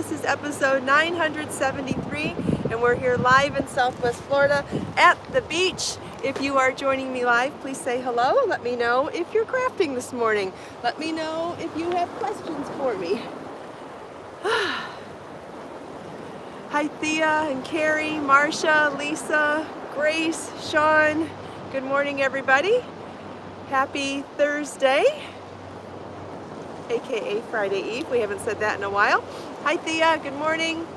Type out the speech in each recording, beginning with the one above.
This is episode 973, and we're here live in Southwest Florida at the beach. If you are joining me live, please say hello. Let me know if you're crafting this morning. Let me know if you have questions for me. Hi Thea and Carrie, Marcia, Lisa, Grace, Sean. Good morning, everybody. Happy Thursday, aka Friday Eve. We haven't said that in a while. Hi Thea, good morning.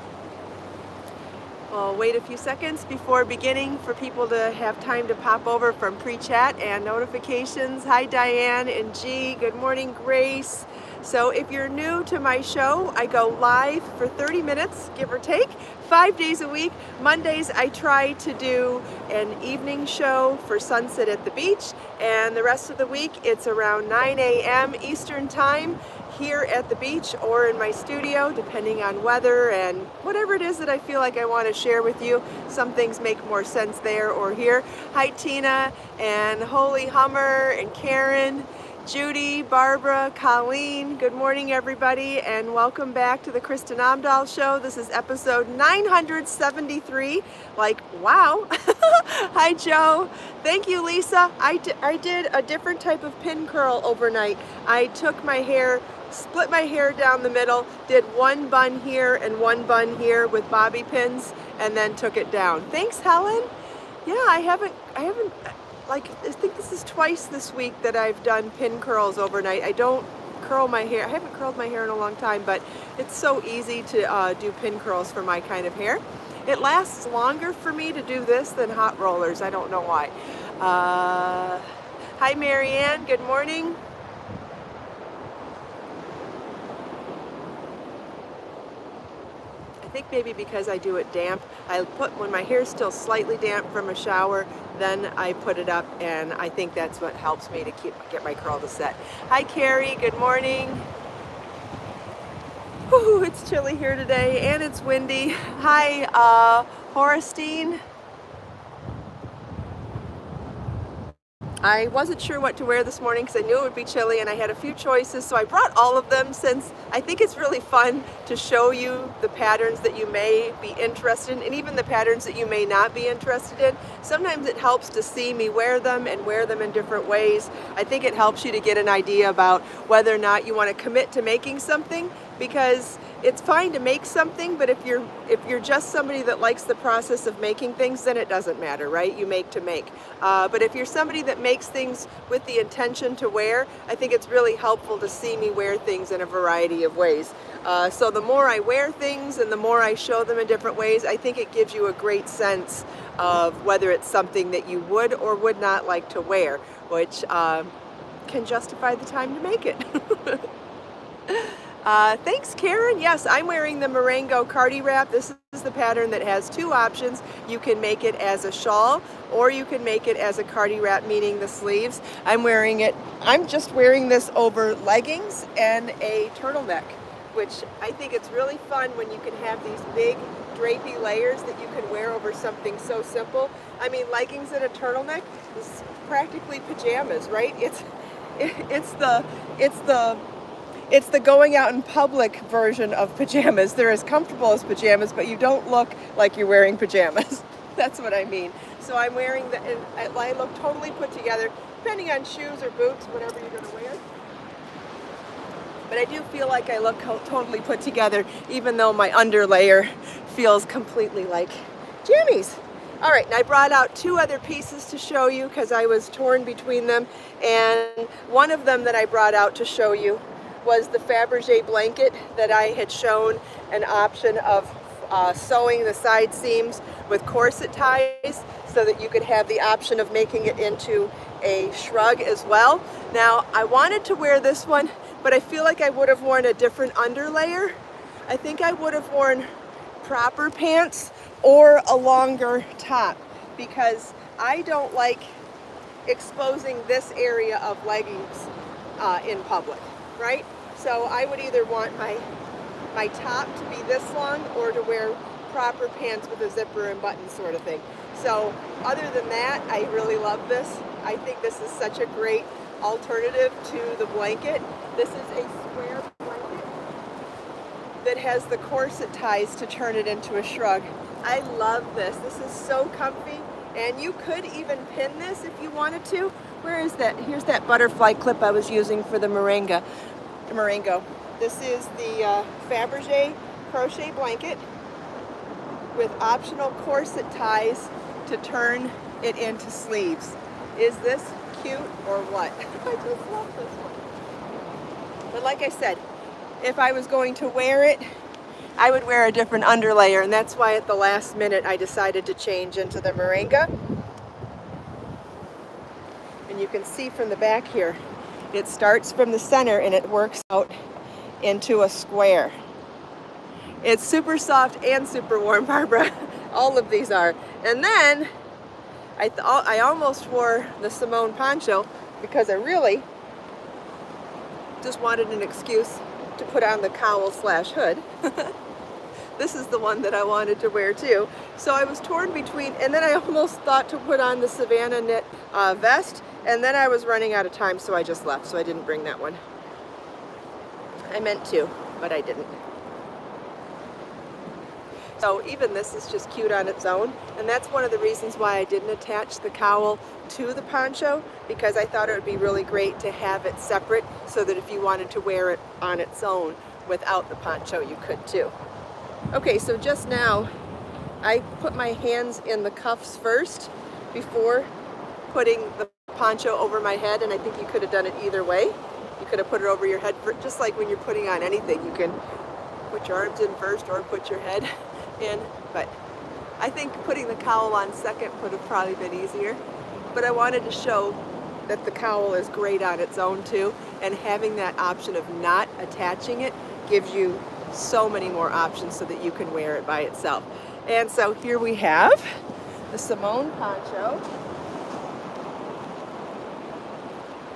We'll wait a few seconds before beginning for people to have time to pop over from pre-chat and notifications. Hi Diane and G, good morning Grace. So if you're new to my show, I go live for 30 minutes, give or take, 5 days a week. Mondays I try to do an evening show for sunset at the beach, and the rest of the week it's around 9 a.m. Eastern time here at the beach or in my studio, depending on weather and whatever it is that I feel like I want to share with you. Some things make more sense there or here. Hi Tina and Holy Hummer and Karen, Judy, Barbara, Colleen, good morning everybody, and welcome back to the Kristin Omdahl Show. This is episode 973, like wow. Hi Joe, thank you Lisa. I did a different type of pin curl overnight. I took my hair, split my hair down the middle, did one bun here and one bun here with bobby pins, and then took it down. Thanks Helen. Yeah, I haven't like, I think this is twice this week that I've done pin curls overnight. I don't curl my hair. I haven't curled my hair in a long time, but it's so easy to do pin curls for my kind of hair. It lasts longer for me to do this than hot rollers. I don't know why. Hi Marianne, good morning. I think maybe because I do it damp, when my hair's still slightly damp from a shower, then I put it up, and I think that's what helps me to get my curl to set. Hi Carrie, good morning. Whew, it's chilly here today and it's windy. Hi Horastine. I wasn't sure what to wear this morning because I knew it would be chilly, and I had a few choices, so I brought all of them since I think it's really fun to show you the patterns that you may be interested in, and even the patterns that you may not be interested in. Sometimes it helps to see me wear them and wear them in different ways. I think it helps you to get an idea about whether or not you want to commit to making something, because it's fine to make something, but if you're just somebody that likes the process of making things, then it doesn't matter, right? You make to make. But if you're somebody that makes things with the intention to wear, I think it's really helpful to see me wear things in a variety of ways. So the more I wear things and the more I show them in different ways, I think it gives you a great sense of whether it's something that you would or would not like to wear, which can justify the time to make it. Thanks Karen. Yes, I'm wearing the Marengo Cardi Wrap. This is the pattern that has two options. You can make it as a shawl or you can make it as a Cardi Wrap, meaning the sleeves. I'm just wearing this over leggings and a turtleneck, which I think it's really fun when you can have these big drapey layers that you can wear over something so simple. I mean, leggings and a turtleneck is practically pajamas, right? It's the going out in public version of pajamas. They're as comfortable as pajamas, but you don't look like you're wearing pajamas. That's what I mean. So I'm wearing and I look totally put together, depending on shoes or boots, whatever you're going to wear. But I do feel like I look totally put together, even though my underlayer feels completely like jammies. All right, and I brought out two other pieces to show you because I was torn between them. And one of them that I brought out to show you was the Fabergé blanket that I had shown an option of sewing the side seams with corset ties so that you could have the option of making it into a shrug as well. Now, I wanted to wear this one, but I feel like I would have worn a different underlayer. I think I would have worn proper pants or a longer top because I don't like exposing this area of leggings in public, right? So I would either want my top to be this long or to wear proper pants with a zipper and button sort of thing. So other than that, I really love this. I think this is such a great alternative to the blanket. This is a square blanket. that has the corset ties to turn it into a shrug. I love this. This is so comfy, and you could even pin this if you wanted to. Where is that? Here's that butterfly clip I was using for the Marengo. This is the Fabergé crochet blanket with optional corset ties to turn it into sleeves. Is this cute or what? I just love this one. But like I said, if I was going to wear it, I would wear a different underlayer, and that's why at the last minute I decided to change into the Marengo. And you can see from the back here, it starts from the center and it works out into a square. It's super soft and super warm, Barbara. All of these are. And then I almost wore the Simone poncho because I really just wanted an excuse to put on the cowl / hood. This is the one that I wanted to wear too. So I was torn between, and then I almost thought to put on the Savannah knit vest, and then I was running out of time, so I just left, so I didn't bring that one. I meant to, but I didn't. So even this is just cute on its own, and that's one of the reasons why I didn't attach the cowl to the poncho, because I thought it would be really great to have it separate so that if you wanted to wear it on its own without the poncho, you could too. Okay, so just now I put my hands in the cuffs first before putting the poncho over my head, and I think you could have done it either way. You could have put it over your head, just like when you're putting on anything. You can put your arms in first or put your head in, but I think putting the cowl on second would have probably been easier. But I wanted to show that the cowl is great on its own too, and having that option of not attaching it gives you so many more options so that you can wear it by itself. And so here we have the Simone poncho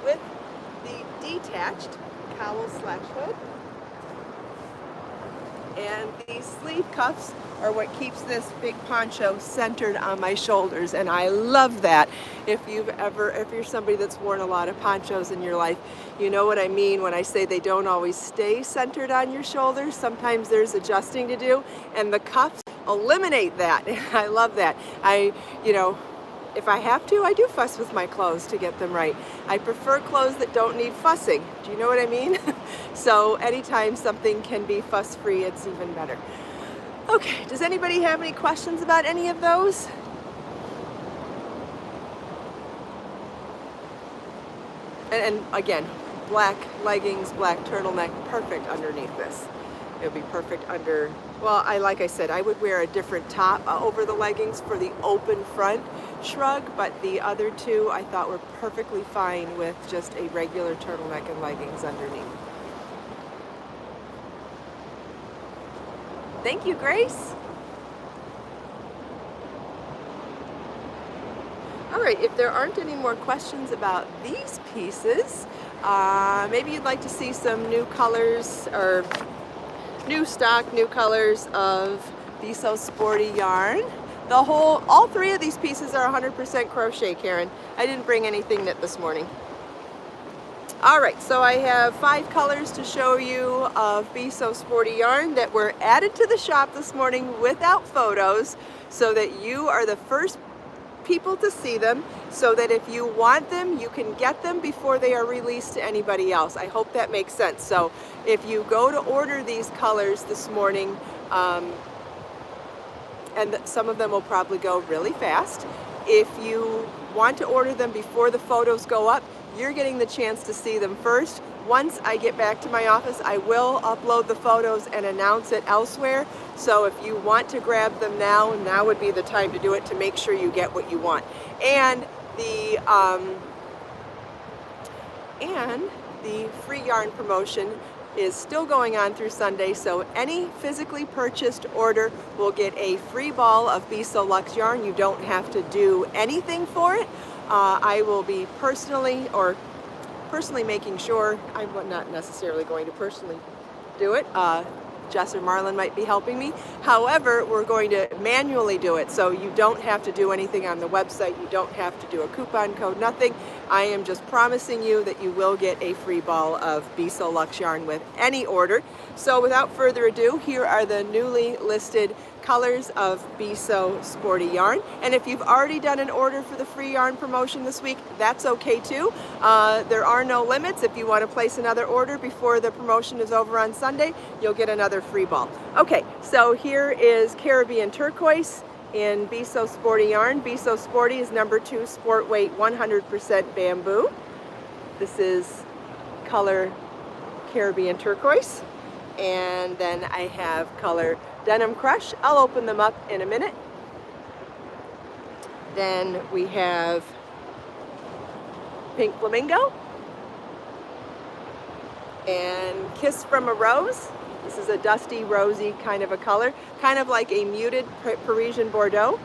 with the detached cowl / hood. And these sleeve cuffs are what keeps this big poncho centered on my shoulders, and I love that. If you're somebody that's worn a lot of ponchos in your life, you know what I mean when I say they don't always stay centered on your shoulders. Sometimes there's adjusting to do, and the cuffs eliminate that. I love that. If I have to, I do fuss with my clothes to get them right. I prefer clothes that don't need fussing. Do you know what I mean? So anytime something can be fuss-free, it's even better. Okay, does anybody have any questions about any of those? And again, black leggings, black turtleneck, perfect underneath this. It would be perfect under, well, like I said, I would wear a different top over the leggings for the open front shrug, but the other two I thought were perfectly fine with just a regular turtleneck and leggings underneath. Thank you, Grace. All right, if there aren't any more questions about these pieces, maybe you'd like to see some new colors or new stock, new colors of Be So Sporty yarn. All three of these pieces are 100% crochet, Karen. I didn't bring anything knit this morning. All right, so I have 5 colors to show you of Be So Sporty yarn that were added to the shop this morning without photos, so that you are the first people to see them, so that if you want them, you can get them before they are released to anybody else. I hope that makes sense. So if you go to order these colors this morning, and some of them will probably go really fast. If you want to order them before the photos go up, you're getting the chance to see them first. Once I get back to my office, I will upload the photos and announce it elsewhere. So if you want to grab them now would be the time to do it, to make sure you get what you want. And the free yarn promotion is still going on through Sunday, so any physically purchased order will get a free ball of Be So Luxe yarn. You don't have to do anything for it. I will be personally making sure, I'm not necessarily going to personally do it, Jess or Marlon might be helping me. However, we're going to manually do it, so you don't have to do anything on the website. You don't have to do a coupon code, nothing. I am just promising you that you will get a free ball of Be So Luxe yarn with any order. So without further ado, here are the newly listed colors of Be So Sporty yarn. And if you've already done an order for the free yarn promotion this week, that's okay too. There are no limits. If you want to place another order before the promotion is over on Sunday, you'll get another free ball. Okay, so here is Caribbean Turquoise in Be So Sporty yarn. Be So Sporty is number 2 sport weight 100% bamboo. This is color Caribbean Turquoise. And then I have color Denim Crush. I'll open them up in a minute. Then we have Pink Flamingo and Kiss from a Rose. This is a dusty, rosy kind of a color, kind of like a muted Parisian Bordeaux.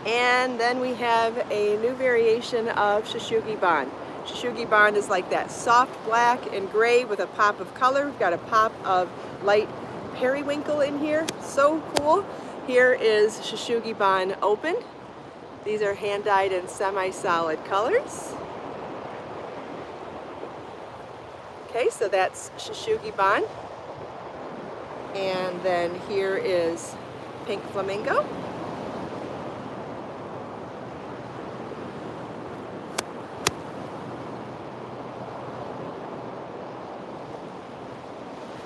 And then we have a new variation of Shushugi Bond. Shushugi Bond is like that soft black and gray with a pop of color. We've got a pop of light periwinkle in here. So cool. Here is Shushugi Bond opened. These are hand dyed in semi-solid colors. Okay, so that's Shushugi Bond. And then here is Pink Flamingo.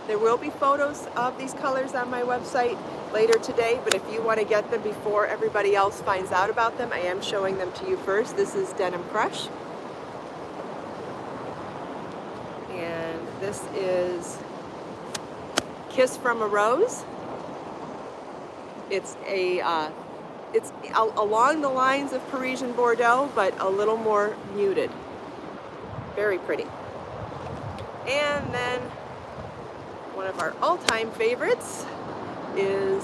There will be photos of these colors on my website later today, but if you want to get them before everybody else finds out about them, I am showing them to you first. This is Denim Crush. And this is Kiss from a Rose. It's along the lines of Parisian Bordeaux, but a little more muted. Very pretty. And then one of our all-time favorites is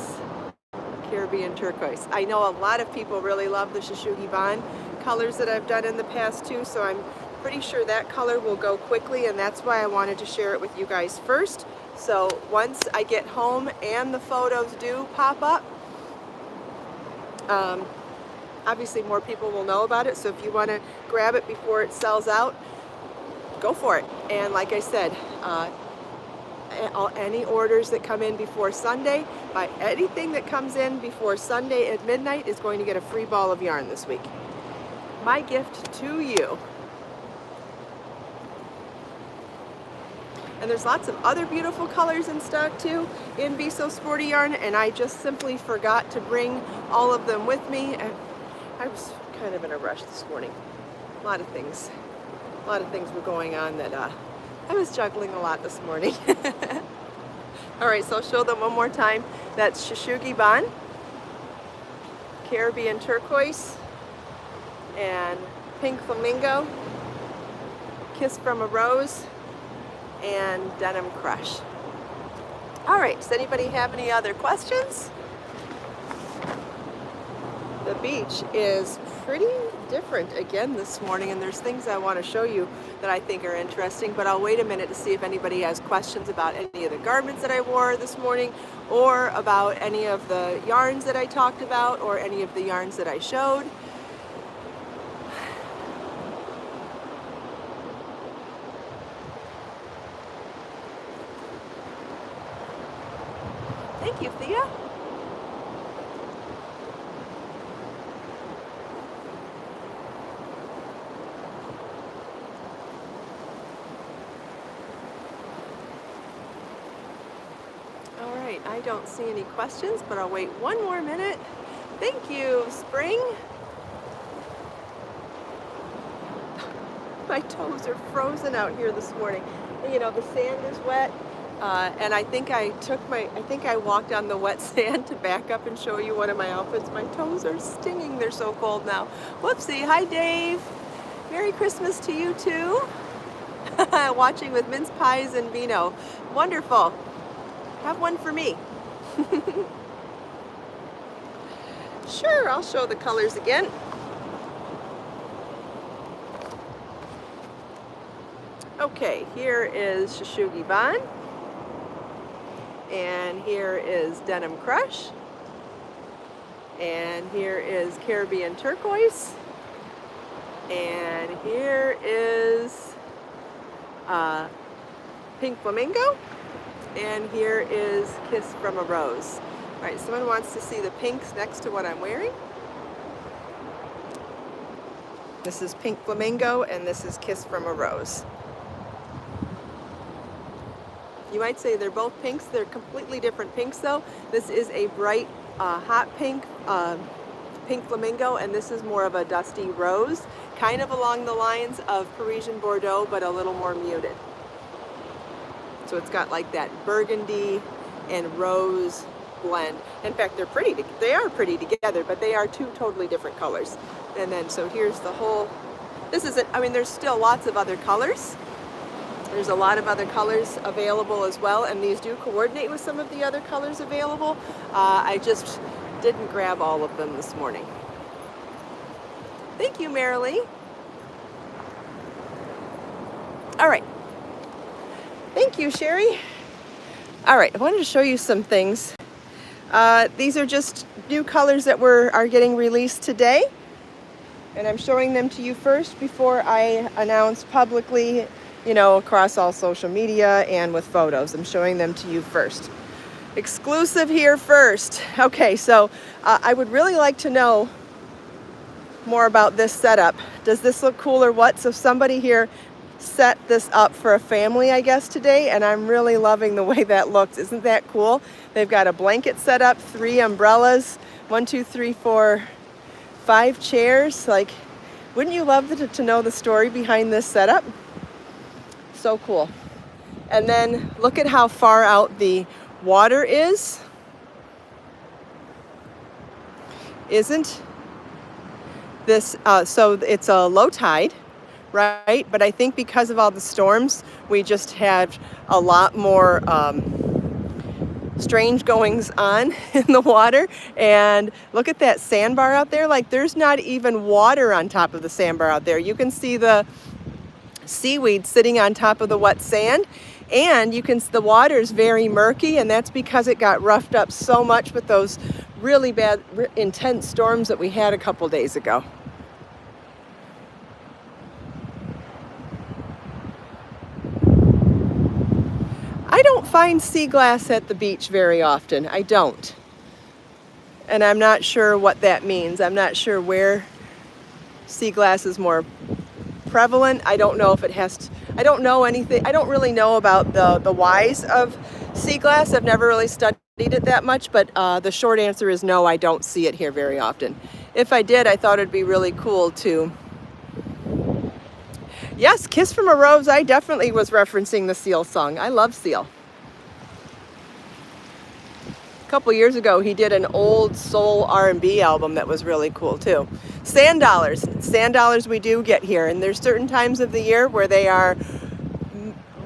Caribbean Turquoise. I know a lot of people really love the Shushugi Bond colors that I've done in the past too, so I'm pretty sure that color will go quickly, and that's why I wanted to share it with you guys first. So once I get home and the photos do pop up, obviously more people will know about it, so if you want to grab it before it sells out, go for it. And like I said, any orders that come in before Sunday, anything that comes in before Sunday at midnight is going to get a free ball of yarn this week. My gift to you. And there's lots of other beautiful colors in stock too in Be So Sporty yarn, and I just simply forgot to bring all of them with me. And I was kind of in a rush this morning. A lot of things were going on that I was juggling a lot this morning. All right, so I'll show them one more time. That's Shushugi Bond, Caribbean Turquoise, and Pink Flamingo, Kiss from a Rose, and Denim Crush. All right, does anybody have any other questions? The beach is pretty different again this morning, and there's things I want to show you that I think are interesting, but I'll wait a minute to see if anybody has questions about any of the garments that I wore this morning, or about any of the yarns that I talked about, or any of the yarns that I showed. Thank you, Thea. I don't see any questions, but I'll wait one more minute. Thank you, Spring. My toes are frozen out here this morning. You know, the sand is wet, and I think I walked on the wet sand to back up and show you one of my outfits. My toes are stinging. They're so cold now. Whoopsie. Hi, Dave. Merry Christmas to you too. Watching with mince pies and vino. Wonderful. Have one for me. Sure, I'll show the colors again. Okay, here is Shushugi Bond. And here is Denim Crush. And here is Caribbean Turquoise. And here is Pink Flamingo. And here is Kiss from a Rose. All right, someone wants to see the pinks next to what I'm wearing. This is Pink Flamingo, and this is Kiss from a Rose. You might say they're both pinks. They're completely different pinks, though. This is a bright, hot pink, Pink Flamingo, and this is more of a dusty rose, kind of along the lines of Parisian Bordeaux, but a little more muted. So it's got like that burgundy and rose blend. In fact, they are pretty together, but they are two totally different colors. And then, so here's the whole, there's still lots of other colors. There's a lot of other colors available as well, and these do coordinate with some of the other colors available. I just didn't grab all of them this morning. Thank you, Marilee. All right. Thank you, Sherry. All right, I wanted to show you some things. These are just new colors that are getting released today, and I'm showing them to you first before I announce publicly, across all social media and with photos. I'm showing them to you first. Exclusive here first. Okay, so I would really like to know more about this setup. Does this look cool or what? So somebody here set this up for a family, I guess, today, and I'm really loving the way that looks. Isn't that cool? They've got a blanket set up, 3 umbrellas, 1, 2, 3, 4, 5 chairs. Like, wouldn't you love to know the story behind this setup? So cool. And then look at how far out the water is. Isn't this, so it's a low tide, right? But I think because of all the storms, we just had a lot more strange goings on in the water. And look at that sandbar out there. Like, there's not even water on top of the sandbar out there. You can see the seaweed sitting on top of the wet sand, and the water is very murky, and that's because it got roughed up so much with those really bad, intense storms that we had a couple days ago. I don't find sea glass at the beach very often. I don't. And I'm not sure what that means. I'm not sure where sea glass is more prevalent. I don't know if it has to, I don't know anything. I don't really know about the whys of sea glass. I've never really studied it that much, but the short answer is no, I don't see it here very often. If I did, I thought it'd be really cool to. Yes, Kiss from a Rose, I definitely was referencing the Seal song. I love Seal. A couple years ago, he did an old soul R&B album that was really cool too. Sand dollars. Sand dollars we do get here, and there's certain times of the year where they are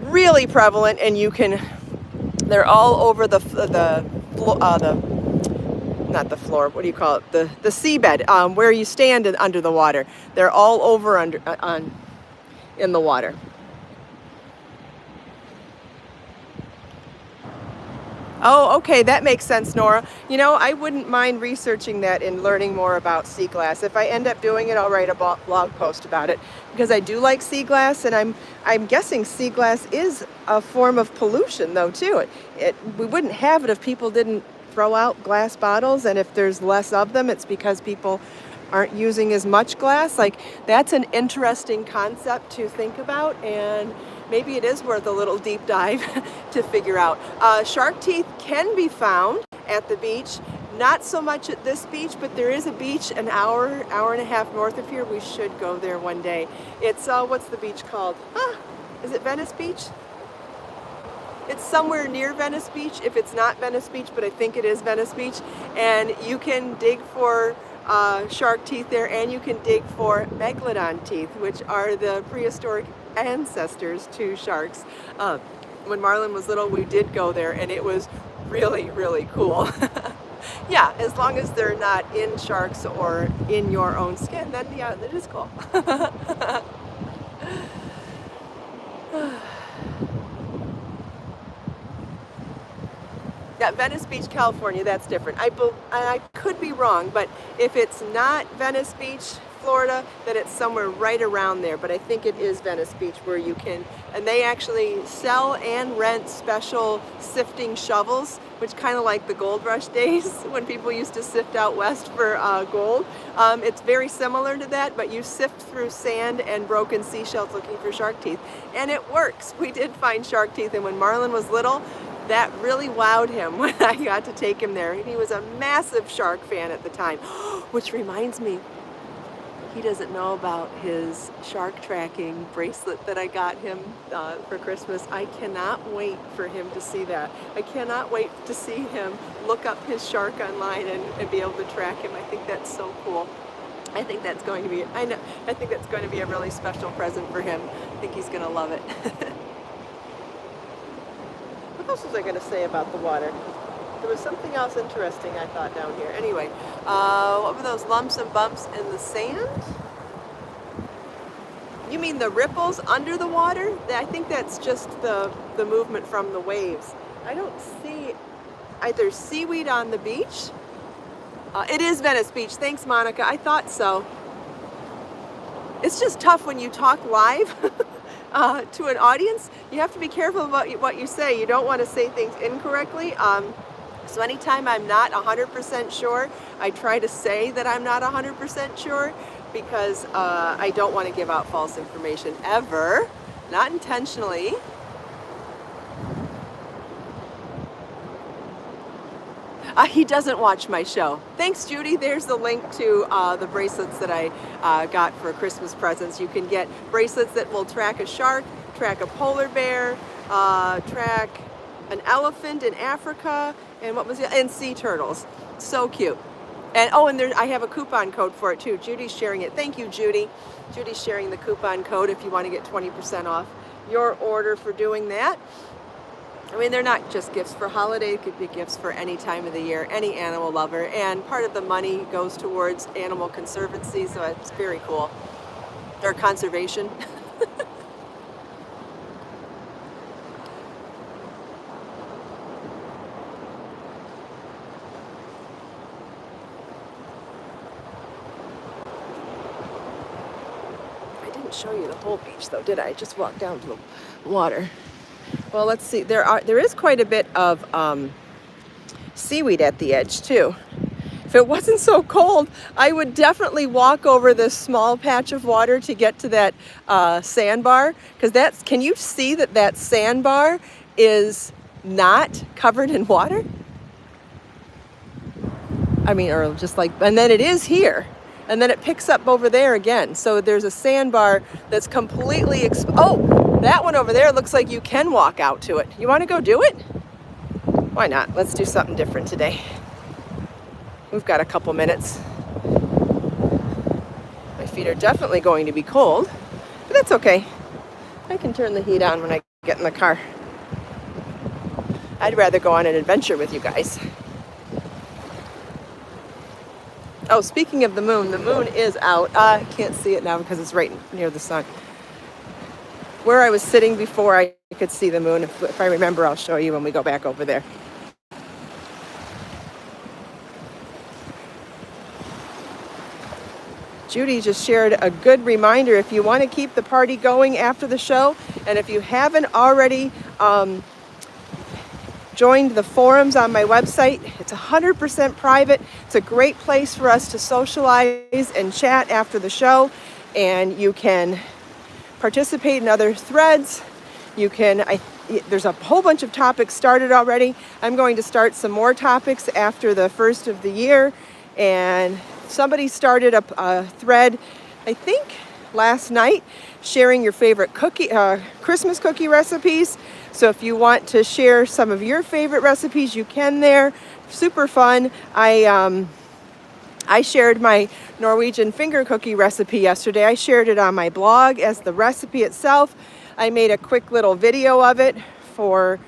really prevalent, and they're all over the not the floor, what do you call it? The seabed, where you stand under the water. They're all over in the water. Oh, okay, that makes sense, Nora. I wouldn't mind researching that and learning more about sea glass. If I end up doing it, I'll write a blog post about it, because I do like sea glass, and I'm guessing sea glass is a form of pollution, though, too. We wouldn't have it if people didn't throw out glass bottles, and if there's less of them, it's because people aren't using as much glass. Like, that's an interesting concept to think about, and maybe it is worth a little deep dive to figure out. Shark teeth can be found at the beach. Not so much at this beach, but there is a beach an hour and a half north of here. We should go there one day. It's, what's the beach called? Is it Venice Beach? It's somewhere near Venice Beach, if it's not Venice Beach, but I think it is Venice Beach. And you can dig for shark teeth there, and you can dig for megalodon teeth, which are the prehistoric ancestors to sharks. When Marlon was little, we did go there, and it was really, really cool. Yeah, as long as they're not in sharks or in your own skin, then yeah, it is cool. Yeah, Venice Beach, California, that's different. I could be wrong, but if it's not Venice Beach, Florida, then it's somewhere right around there. But I think it is Venice Beach where you can, and they actually sell and rent special sifting shovels, which kind of like the gold rush days when people used to sift out west for gold. It's very similar to that, but you sift through sand and broken seashells looking for shark teeth. And it works. We did find shark teeth, and when Marlon was little, that really wowed him when I got to take him there. He was a massive shark fan at the time. Which reminds me, he doesn't know about his shark tracking bracelet that I got him for Christmas. I cannot wait for him to see that. I cannot wait to see him look up his shark online and be able to track him. I think that's so cool. I think that's going to be, I think that's going to be a really special present for him. I think he's going to love it. What else was I going to say about the water? There was something else interesting I thought down here. Anyway, what were those lumps and bumps in the sand? You mean the ripples under the water? I think that's just the movement from the waves. I don't see either seaweed on the beach. It is Venice Beach. Thanks, Monica. I thought so. It's just tough when you talk live to an audience. You have to be careful about what you say. You don't want to say things incorrectly. So anytime I'm not 100% sure, I try to say that I'm not 100% sure because I don't want to give out false information ever, not intentionally. He doesn't watch my show. Thanks, Judy. There's the link to the bracelets that I got for Christmas presents. You can get bracelets that will track a shark, track a polar bear, track an elephant in Africa, and what was it? And sea turtles. So cute. And oh, and there, I have a coupon code for it too. Judy's sharing it. Thank you, Judy. Judy's sharing the coupon code if you want to get 20% off your order for doing that. I mean, they're not just gifts for holiday. It could be gifts for any time of the year, any animal lover. And part of the money goes towards animal conservancy, so it's very cool. Or conservation. Show you the whole beach though, did I? Just walk down to the water. Well, let's see. There is quite a bit of seaweed at the edge too. If it wasn't so cold, I would definitely walk over this small patch of water to get to that sandbar, because that's, can you see that sandbar is not covered in water? I mean, or just like, and then it is here. And then it picks up over there again. So there's a sandbar that's completely oh, that one over there looks like you can walk out to it. You want to go do it? Why not? Let's do something different today. We've got a couple minutes. My feet are definitely going to be cold, but that's okay. I can turn the heat on when I get in the car. I'd rather go on an adventure with you guys. Oh, speaking of the moon is out. I can't see it now because it's right near the sun. Where I was sitting before, I could see the moon. If I remember, I'll show you when we go back over there. Judy just shared a good reminder. If you want to keep the party going after the show, and if you haven't already joined the forums on my website, it's 100% private. It's a great place for us to socialize and chat after the show, and you can participate in other threads. You can, there's a whole bunch of topics started already. I'm going to start some more topics after the first of the year, and somebody started a thread, I think last night, sharing your favorite Christmas cookie recipes. So if you want to share some of your favorite recipes, you can there. Super fun. I shared my Norwegian finger cookie recipe yesterday. I shared it on my blog as the recipe itself. I made a quick little video of it for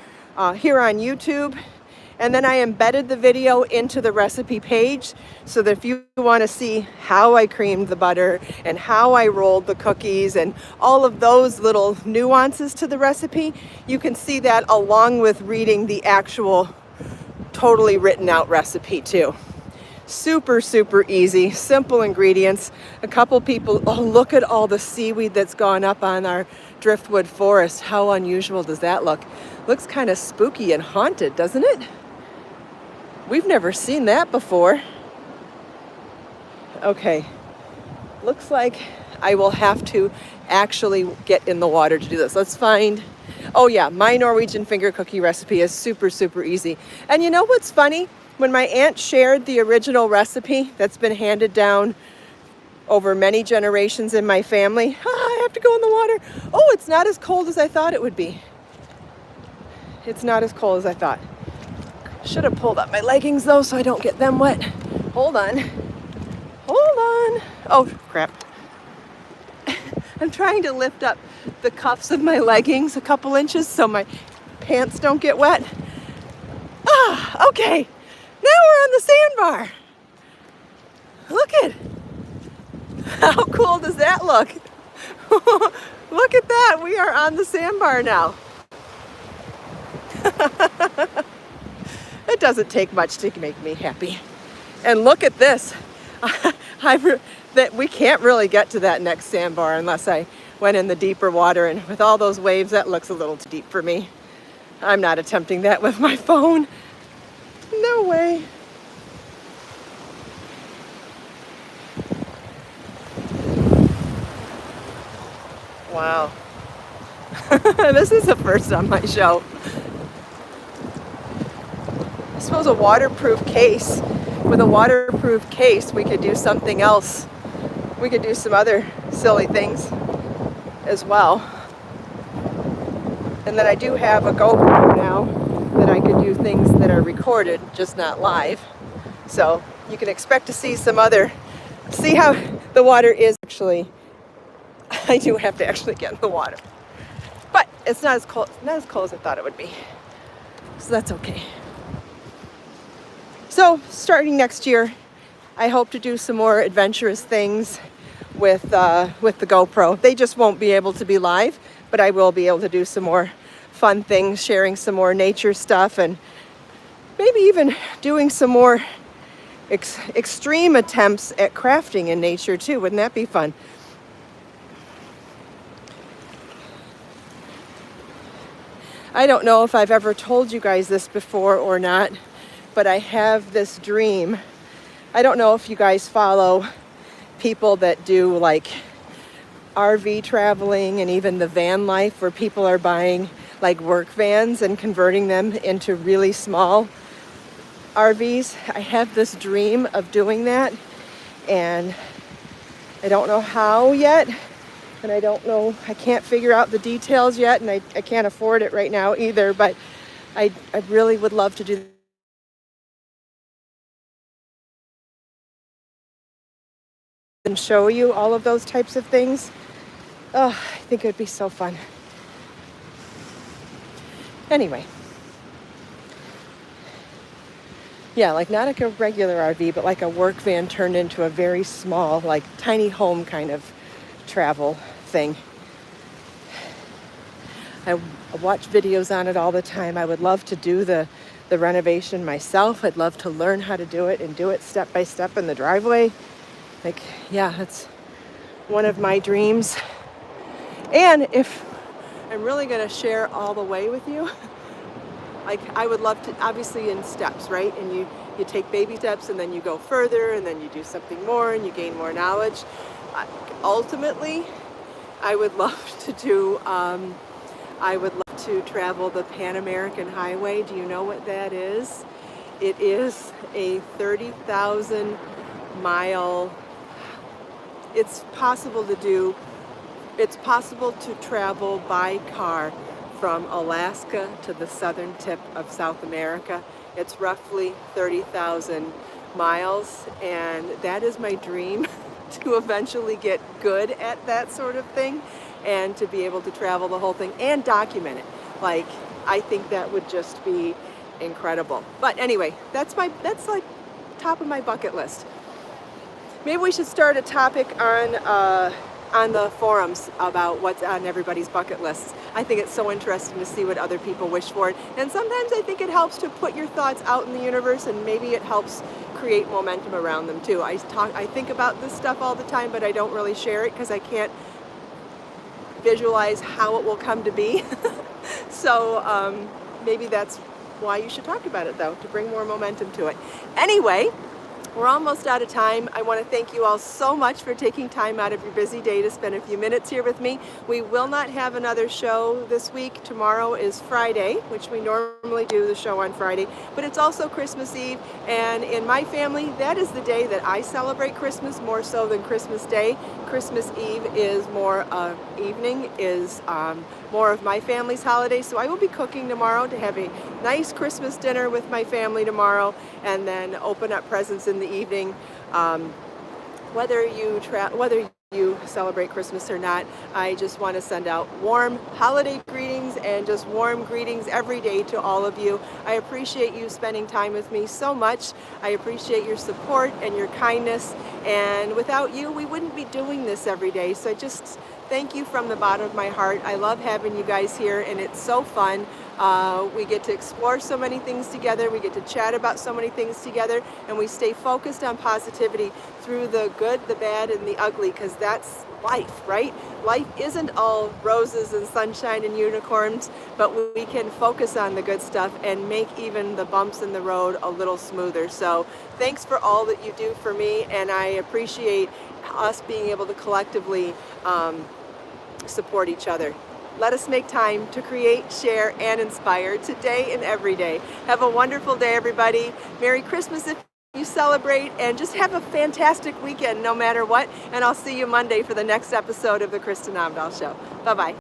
here on YouTube. And then I embedded the video into the recipe page so that if you want to see how I creamed the butter and how I rolled the cookies and all of those little nuances to the recipe, you can see that along with reading the actual totally written out recipe too. Super, super easy, simple ingredients. A couple people, oh, look at all the seaweed that's gone up on our driftwood forest. How unusual does that look? Looks kind of spooky and haunted, doesn't it? We've never seen that before. Okay, looks like I will have to actually get in the water to do this. Let's find, oh yeah, my Norwegian finger cookie recipe is super, super easy. And you know what's funny? When my aunt shared the original recipe that's been handed down over many generations in my family, I have to go in the water. Oh, it's not as cold as I thought it would be. It's not as cold as I thought. Should have pulled up my leggings though so I don't get them wet. Hold on. Hold on. Oh, crap. I'm trying to lift up the cuffs of my leggings a couple inches so my pants don't get wet. Ah, okay. Now we're on the sandbar. Look at, how cool does that look? Look at that, we are on the sandbar now. It doesn't take much to make me happy. And look at this. That we can't really get to that next sandbar unless I went in the deeper water, and with all those waves, that looks a little too deep for me. I'm not attempting that with my phone. No way. Wow. This is the first on my show. I suppose a waterproof case. With a waterproof case, we could do something else. We could do some other silly things as well. And then I do have a GoPro now that I could do things that are recorded, just not live. So you can expect to see some other, see how the water is actually, I do have to actually get in the water. But it's not as cold as I thought it would be. So that's okay. So starting next year, I hope to do some more adventurous things with the GoPro. They just won't be able to be live, but I will be able to do some more fun things, sharing some more nature stuff, and maybe even doing some more extreme attempts at crafting in nature too. Wouldn't that be fun? I don't know if I've ever told you guys this before or not, but I have this dream. I don't know if you guys follow people that do like RV traveling and even the van life, where people are buying like work vans and converting them into really small RVs. I have this dream of doing that, and I don't know how yet, and I can't figure out the details yet, and I can't afford it right now either, but I really would love to do and show you all of those types of things. Oh, I think it would be so fun. Anyway. Yeah, like not like a regular RV, but like a work van turned into a very small, like tiny home kind of travel thing. I watch videos on it all the time. I would love to do the renovation myself. I'd love to learn how to do it and do it step by step in the driveway. Like, yeah, that's one of my dreams. And if I'm really going to share all the way with you, like I would love to, obviously in steps, right? And you take baby steps, and then you go further, and then you do something more, and you gain more knowledge. Ultimately, I would love to travel the Pan American Highway. Do you know what that is? It is a 30,000 mile. It's possible to travel by car from Alaska to the southern tip of South America. It's roughly 30,000 miles, and that is my dream, to eventually get good at that sort of thing and to be able to travel the whole thing and document it. Like, I think that would just be incredible. But anyway, that's like top of my bucket list. Maybe we should start a topic on on the forums about what's on everybody's bucket lists. I think it's so interesting to see what other people wish for. And sometimes I think it helps to put your thoughts out in the universe, and maybe it helps create momentum around them too. I think about this stuff all the time, but I don't really share it because I can't visualize how it will come to be. So maybe that's why you should talk about it, though, to bring more momentum to it. Anyway, we're almost out of time. I want to thank you all so much for taking time out of your busy day to spend a few minutes here with me. We will not have another show this week. Tomorrow is Friday, which we normally do the show on Friday, but it's also Christmas Eve, and in my family, that is the day that I celebrate Christmas more so than Christmas Day. Christmas Eve is more evening, is more of my family's holiday, so I will be cooking tomorrow to have a nice Christmas dinner with my family tomorrow, and then open up presents in the evening. Whether you celebrate Christmas or not, I just want to send out warm holiday greetings and just warm greetings every day to all of you. I appreciate you spending time with me so much. I appreciate your support and your kindness, and without you, we wouldn't be doing this every day. So I just thank you from the bottom of my heart. I love having you guys here, and it's so fun. We get to explore so many things together, we get to chat about so many things together, and we stay focused on positivity through the good, the bad, and the ugly, because that's life, right? Life isn't all roses and sunshine and unicorns, but we can focus on the good stuff and make even the bumps in the road a little smoother. So thanks for all that you do for me, and I appreciate us being able to collectively support each other. Let us make time to create, share, and inspire today and every day. Have a wonderful day, everybody. Merry Christmas if you celebrate, and just have a fantastic weekend no matter what. And I'll see you Monday for the next episode of the Kristin Omdahl Show. Bye-bye.